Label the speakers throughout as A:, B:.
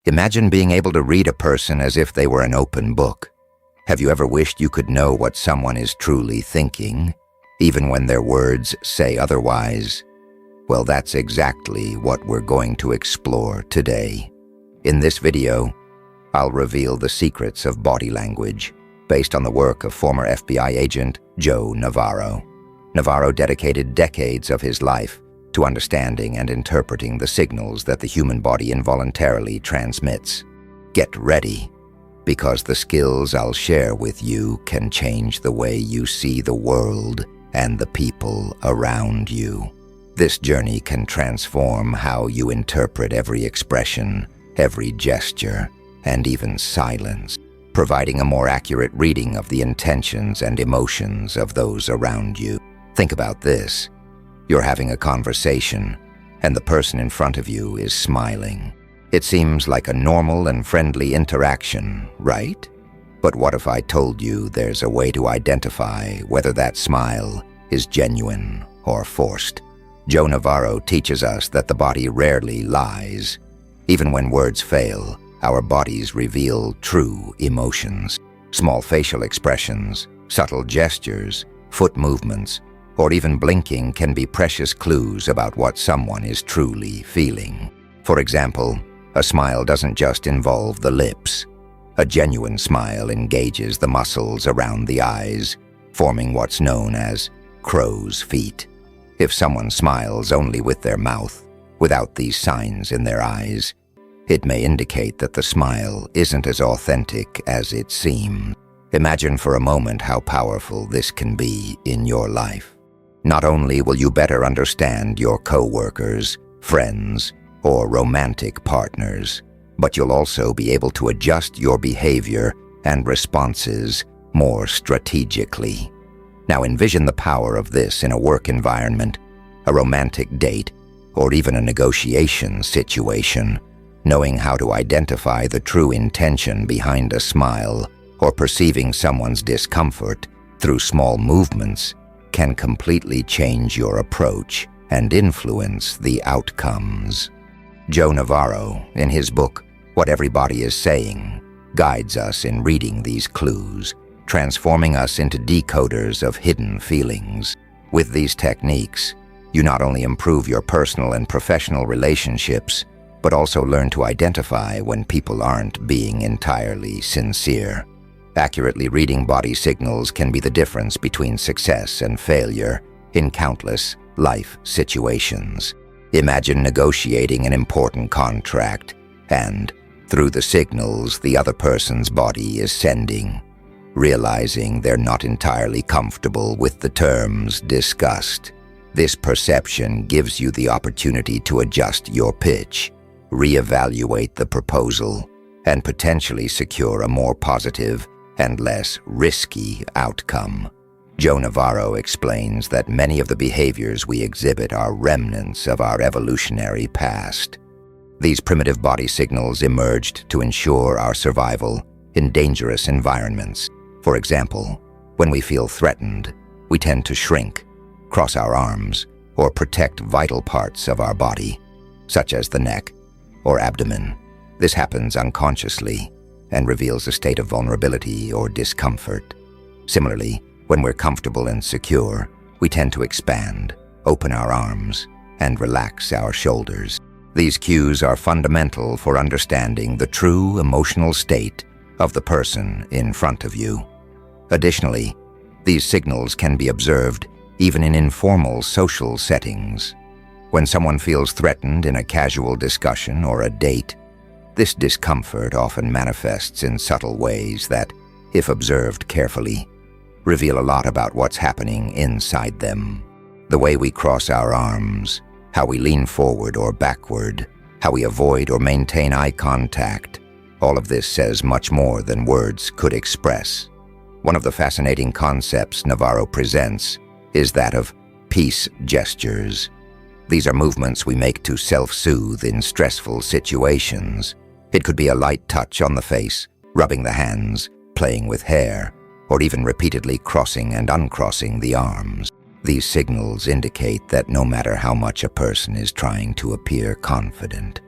A: Imagine being able to read a person as if they were an open book. Have you ever wished you could know what someone is truly thinking, even when their words say otherwise? Well, that's exactly what we're going to explore today. In this video, I'll reveal the secrets of body language based on the work of former FBI agent Joe Navarro. Navarro dedicated decades of his life to understanding and interpreting the signals that the human body involuntarily transmits. Get ready, because the skills I'll share with you can change the way you see the world and the people around you. This journey can transform how you interpret every expression, every gesture, and even silence, providing a more accurate reading of the intentions and emotions of those around you. Think about this. You're having a conversation, and the person in front of you is smiling. It seems like a normal and friendly interaction, right? But what if I told you there's a way to identify whether that smile is genuine or forced? Joe Navarro teaches us that the body rarely lies. Even when words fail, our bodies reveal true emotions. Small facial expressions, subtle gestures, foot movements, or even blinking can be precious clues about what someone is truly feeling. For example, a smile doesn't just involve the lips. A genuine smile engages the muscles around the eyes, forming what's known as crow's feet. If someone smiles only with their mouth, without these signs in their eyes, it may indicate that the smile isn't as authentic as it seems. Imagine for a moment how powerful this can be in your life. Not only will you better understand your co-workers, friends, or romantic partners, but you'll also be able to adjust your behavior and responses more strategically. Now envision the power of this in a work environment, a romantic date, or even a negotiation situation. Knowing how to identify the true intention behind a smile or perceiving someone's discomfort through small movements can completely change your approach and influence the outcomes. Joe Navarro, in his book, What Everybody is Saying, guides us in reading these clues, transforming us into decoders of hidden feelings. With these techniques, you not only improve your personal and professional relationships, but also learn to identify when people aren't being entirely sincere. Accurately reading body signals can be the difference between success and failure in countless life situations. Imagine negotiating an important contract, and through the signals the other person's body is sending, realizing they're not entirely comfortable with the terms discussed. This perception gives you the opportunity to adjust your pitch, reevaluate the proposal, and potentially secure a more positive and less risky outcome. Joe Navarro explains that many of the behaviors we exhibit are remnants of our evolutionary past. These primitive body signals emerged to ensure our survival in dangerous environments. For example, when we feel threatened, we tend to shrink, cross our arms, or protect vital parts of our body, such as the neck or abdomen. This happens unconsciously and reveals a state of vulnerability or discomfort. Similarly, when we're comfortable and secure, we tend to expand, open our arms, and relax our shoulders. These cues are fundamental for understanding the true emotional state of the person in front of you. Additionally, these signals can be observed even in informal social settings. When someone feels threatened in a casual discussion or a date, this discomfort often manifests in subtle ways that, if observed carefully, reveal a lot about what's happening inside them. The way we cross our arms, how we lean forward or backward, how we avoid or maintain eye contact, all of this says much more than words could express. One of the fascinating concepts Navarro presents is that of peace gestures. These are movements we make to self-soothe in stressful situations. It could be a light touch on the face, rubbing the hands, playing with hair, or even repeatedly crossing and uncrossing the arms. These signals indicate that no matter how much a person is trying to appear confident,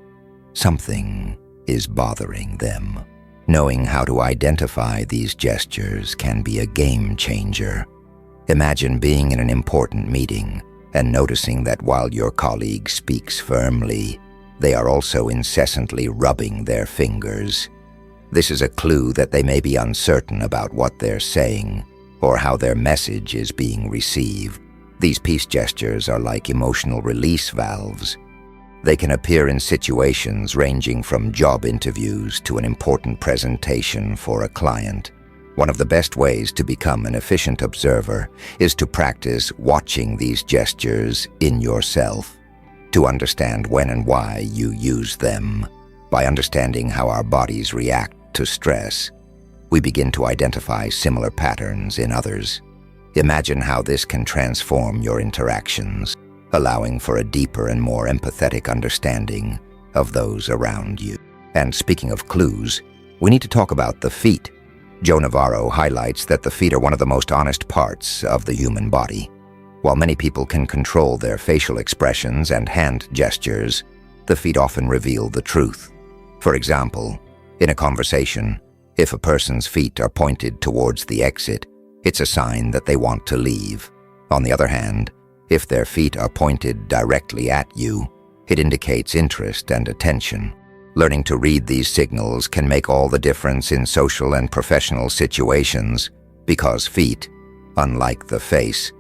A: something is bothering them. Knowing how to identify these gestures can be a game changer. Imagine being in an important meeting and noticing that while your colleague speaks firmly, they are also incessantly rubbing their fingers. This is a clue that they may be uncertain about what they're saying or how their message is being received. These peace gestures are like emotional release valves. They can appear in situations ranging from job interviews to an important presentation for a client. One of the best ways to become an efficient observer is to practice watching these gestures in yourself, to understand when and why you use them. By understanding how our bodies react to stress, we begin to identify similar patterns in others. Imagine how this can transform your interactions, allowing for a deeper and more empathetic understanding of those around you. And speaking of clues, we need to talk about the feet. Joe Navarro highlights that the feet are one of the most honest parts of the human body. While many people can control their facial expressions and hand gestures, the feet often reveal the truth. For example, in a conversation, if a person's feet are pointed towards the exit, it's a sign that they want to leave. On the other hand, if their feet are pointed directly at you, it indicates interest and attention. Learning to read these signals can make all the difference in social and professional situations, because feet, unlike the face,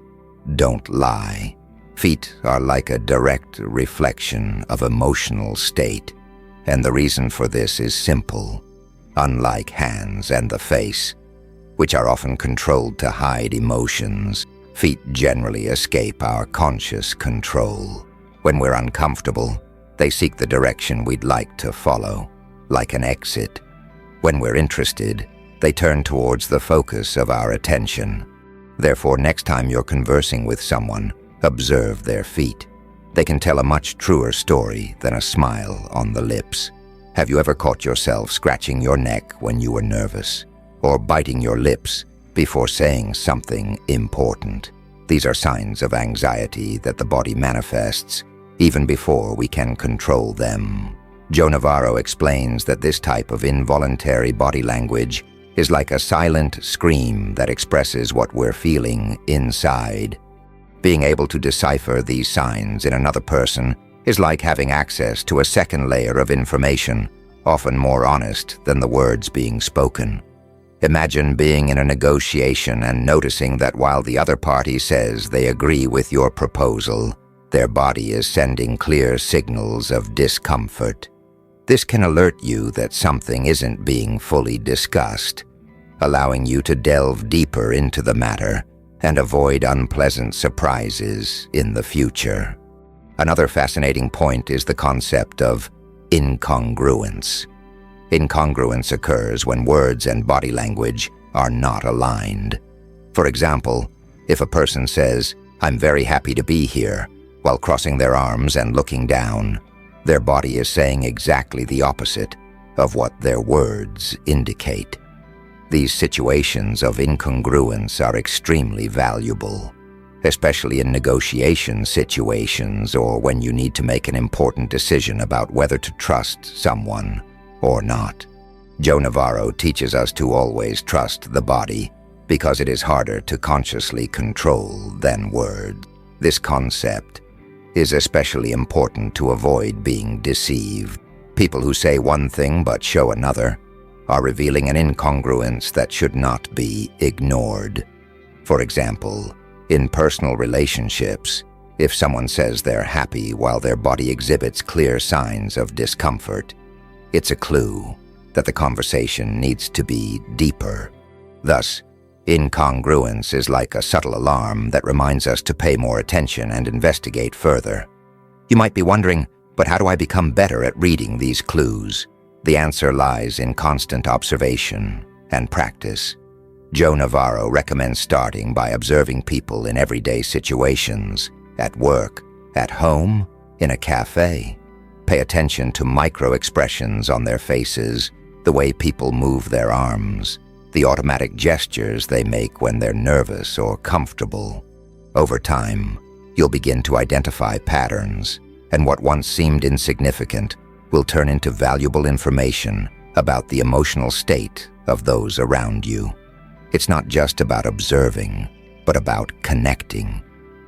A: don't lie. Feet are like a direct reflection of emotional state, and the reason for this is simple. Unlike hands and the face, which are often controlled to hide emotions, feet generally escape our conscious control. When we're uncomfortable, they seek the direction we'd like to follow, like an exit. When we're interested, they turn towards the focus of our attention. Therefore, next time you're conversing with someone, observe their feet. They can tell a much truer story than a smile on the lips. Have you ever caught yourself scratching your neck when you were nervous, or biting your lips before saying something important? These are signs of anxiety that the body manifests even before we can control them. Joe Navarro explains that this type of involuntary body language is like a silent scream that expresses what we're feeling inside. Being able to decipher these signs in another person is like having access to a second layer of information, often more honest than the words being spoken. Imagine being in a negotiation and noticing that while the other party says they agree with your proposal, their body is sending clear signals of discomfort. This can alert you that something isn't being fully discussed, allowing you to delve deeper into the matter and avoid unpleasant surprises in the future. Another fascinating point is the concept of incongruence. Incongruence occurs when words and body language are not aligned. For example, if a person says, "I'm very happy to be here," while crossing their arms and looking down, their body is saying exactly the opposite of what their words indicate. These situations of incongruence are extremely valuable, especially in negotiation situations or when you need to make an important decision about whether to trust someone or not. Joe Navarro teaches us to always trust the body because it is harder to consciously control than words. This concept is especially important to avoid being deceived. People who say one thing but show another are revealing an incongruence that should not be ignored. For example, in personal relationships, if someone says they're happy while their body exhibits clear signs of discomfort, it's a clue that the conversation needs to be deeper. Thus, incongruence is like a subtle alarm that reminds us to pay more attention and investigate further. You might be wondering, but how do I become better at reading these clues? The answer lies in constant observation and practice. Joe Navarro recommends starting by observing people in everyday situations, at work, at home, in a cafe. Pay attention to micro-expressions on their faces, the way people move their arms, the automatic gestures they make when they're nervous or comfortable. Over time, you'll begin to identify patterns, and what once seemed insignificant will turn into valuable information about the emotional state of those around you. It's not just about observing, but about connecting.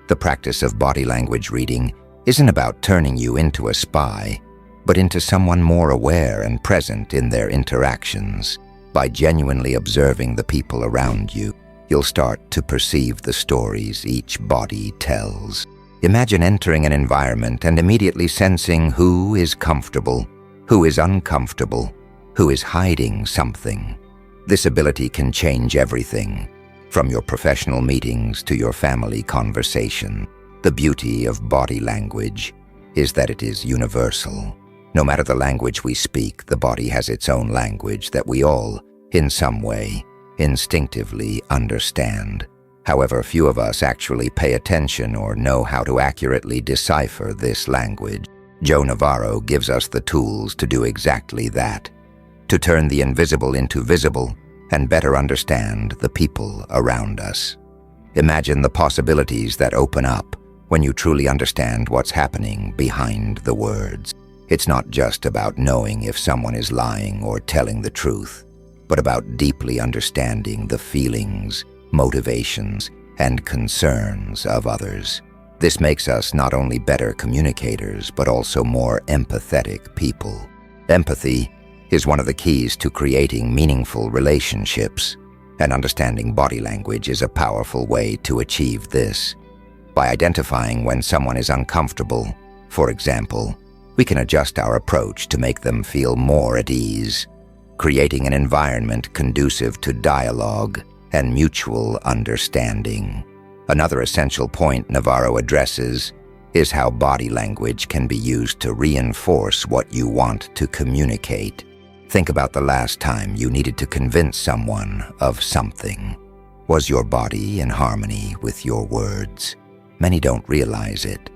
A: The practice of body language reading isn't about turning you into a spy, but into someone more aware and present in their interactions. By genuinely observing the people around you, you'll start to perceive the stories each body tells. Imagine entering an environment and immediately sensing who is comfortable, who is uncomfortable, who is hiding something. This ability can change everything, from your professional meetings to your family conversation. The beauty of body language is that it is universal. No matter the language we speak, the body has its own language that we all, in some way, instinctively understand. However, few of us actually pay attention or know how to accurately decipher this language. Joe Navarro gives us the tools to do exactly that, to turn the invisible into visible and better understand the people around us. Imagine the possibilities that open up when you truly understand what's happening behind the words. It's not just about knowing if someone is lying or telling the truth, but about deeply understanding the feelings, motivations, and concerns of others. This makes us not only better communicators, but also more empathetic people. Empathy is one of the keys to creating meaningful relationships, and understanding body language is a powerful way to achieve this. By identifying when someone is uncomfortable, for example, we can adjust our approach to make them feel more at ease, creating an environment conducive to dialogue and mutual understanding. Another essential point Navarro addresses is how body language can be used to reinforce what you want to communicate. Think about the last time you needed to convince someone of something. Was your body in harmony with your words? Many don't realize it,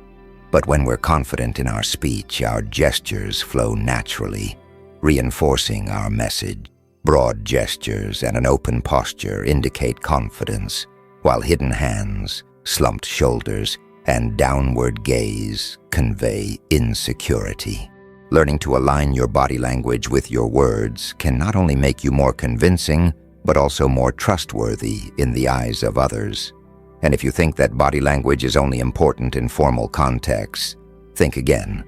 A: but when we're confident in our speech, our gestures flow naturally, reinforcing our message. Broad gestures and an open posture indicate confidence, while hidden hands, slumped shoulders, and downward gaze convey insecurity. Learning to align your body language with your words can not only make you more convincing, but also more trustworthy in the eyes of others. And if you think that body language is only important in formal contexts, think again.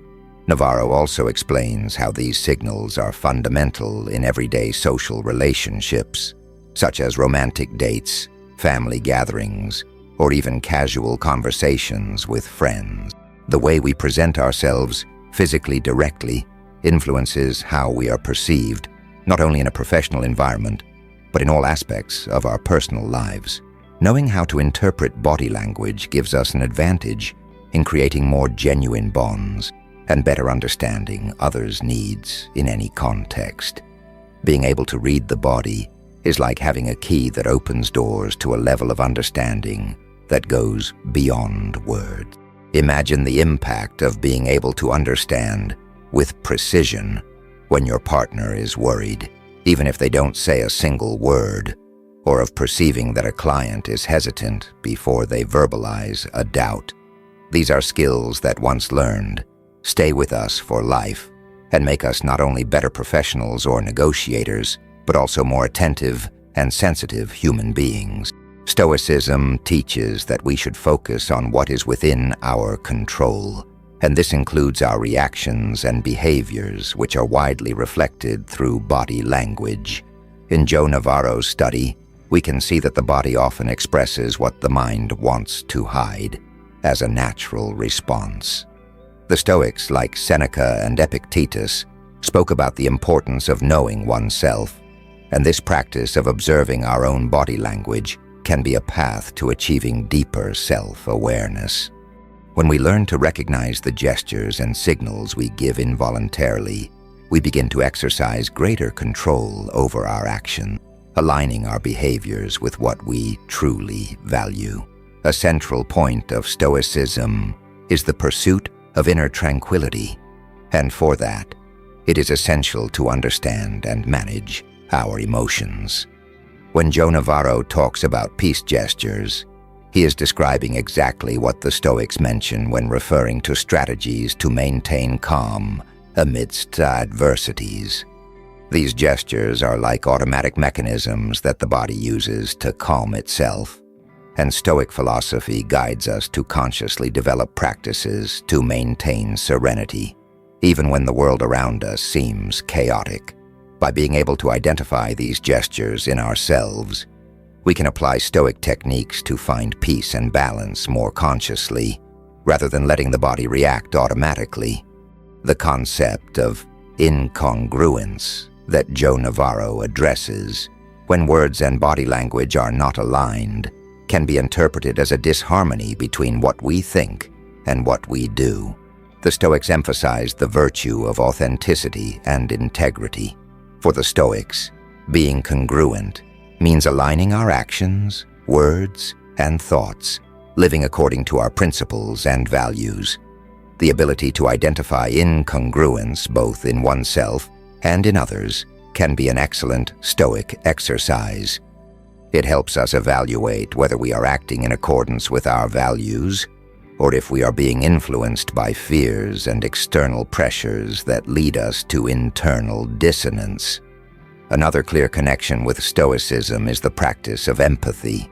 A: Navarro also explains how these signals are fundamental in everyday social relationships, such as romantic dates, family gatherings, or even casual conversations with friends. The way we present ourselves physically directly influences how we are perceived, not only in a professional environment, but in all aspects of our personal lives. Knowing how to interpret body language gives us an advantage in creating more genuine bonds and better understanding others' needs in any context. Being able to read the body is like having a key that opens doors to a level of understanding that goes beyond words. Imagine the impact of being able to understand with precision when your partner is worried, even if they don't say a single word, or of perceiving that a client is hesitant before they verbalize a doubt. These are skills that, once learned, stay with us for life and make us not only better professionals or negotiators, but also more attentive and sensitive human beings. Stoicism teaches that we should focus on what is within our control, and this includes our reactions and behaviors, which are widely reflected through body language. In Joe Navarro's study, we can see that the body often expresses what the mind wants to hide as a natural response. The Stoics, like Seneca and Epictetus, spoke about the importance of knowing oneself, and this practice of observing our own body language can be a path to achieving deeper self-awareness. When we learn to recognize the gestures and signals we give involuntarily, we begin to exercise greater control over our action, aligning our behaviors with what we truly value. A central point of Stoicism is the pursuit of inner tranquility, and for that, it is essential to understand and manage our emotions. When Joe Navarro talks about peace gestures, he is describing exactly what the Stoics mention when referring to strategies to maintain calm amidst adversities. These gestures are like automatic mechanisms that the body uses to calm itself, and Stoic philosophy guides us to consciously develop practices to maintain serenity, even when the world around us seems chaotic. By being able to identify these gestures in ourselves, we can apply Stoic techniques to find peace and balance more consciously, rather than letting the body react automatically. The concept of incongruence that Joe Navarro addresses, when words and body language are not aligned, can be interpreted as a disharmony between what we think and what we do. The Stoics emphasized the virtue of authenticity and integrity. For the Stoics, being congruent means aligning our actions, words, and thoughts, living according to our principles and values. The ability to identify incongruence both in oneself and in others can be an excellent Stoic exercise. It helps us evaluate whether we are acting in accordance with our values, or if we are being influenced by fears and external pressures that lead us to internal dissonance. Another clear connection with Stoicism is the practice of empathy,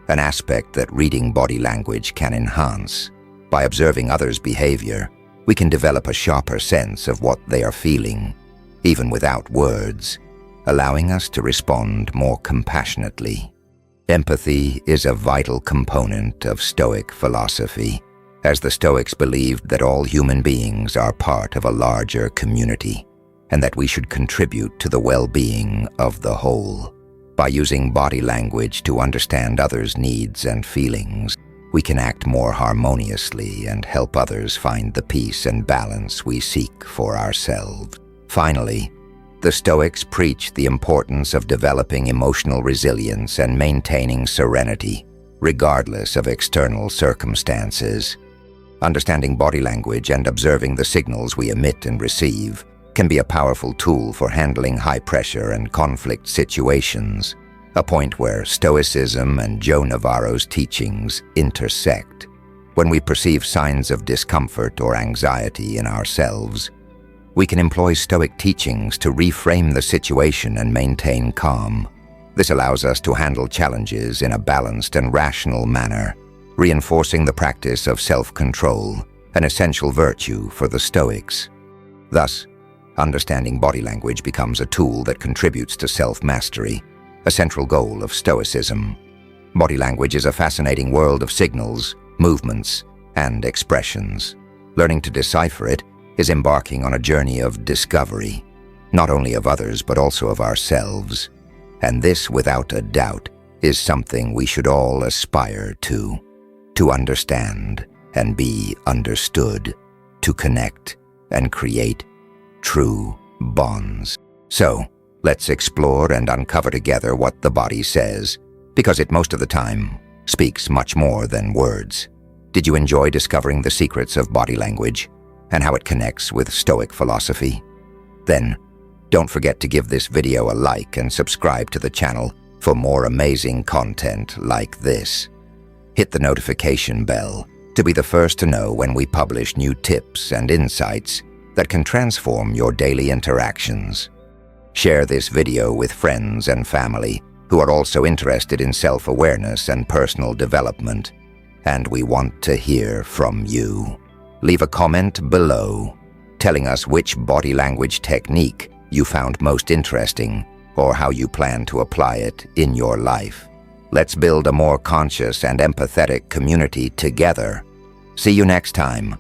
A: an aspect that reading body language can enhance. By observing others' behavior, we can develop a sharper sense of what they are feeling, even without words, allowing us to respond more compassionately. Empathy is a vital component of Stoic philosophy, as the Stoics believed that all human beings are part of a larger community, and that we should contribute to the well-being of the whole. By using body language to understand others' needs and feelings, we can act more harmoniously and help others find the peace and balance we seek for ourselves. Finally, the Stoics preach the importance of developing emotional resilience and maintaining serenity, regardless of external circumstances. Understanding body language and observing the signals we emit and receive can be a powerful tool for handling high-pressure and conflict situations, a point where Stoicism and Joe Navarro's teachings intersect. When we perceive signs of discomfort or anxiety in ourselves, we can employ Stoic teachings to reframe the situation and maintain calm. This allows us to handle challenges in a balanced and rational manner, reinforcing the practice of self-control, an essential virtue for the Stoics. Thus, understanding body language becomes a tool that contributes to self-mastery, a central goal of Stoicism. Body language is a fascinating world of signals, movements, and expressions. Learning to decipher it is embarking on a journey of discovery, not only of others but also of ourselves. And this, without a doubt, is something we should all aspire to understand and be understood, to connect and create true bonds. So, let's explore and uncover together what the body says, because it most of the time speaks much more than words. Did you enjoy discovering the secrets of body language and how it connects with Stoic philosophy? Then, don't forget to give this video a like and subscribe to the channel for more amazing content like this. Hit the notification bell to be the first to know when we publish new tips and insights that can transform your daily interactions. Share this video with friends and family who are also interested in self-awareness and personal development, and we want to hear from you. Leave a comment below telling us which body language technique you found most interesting or how you plan to apply it in your life. Let's build a more conscious and empathetic community together. See you next time.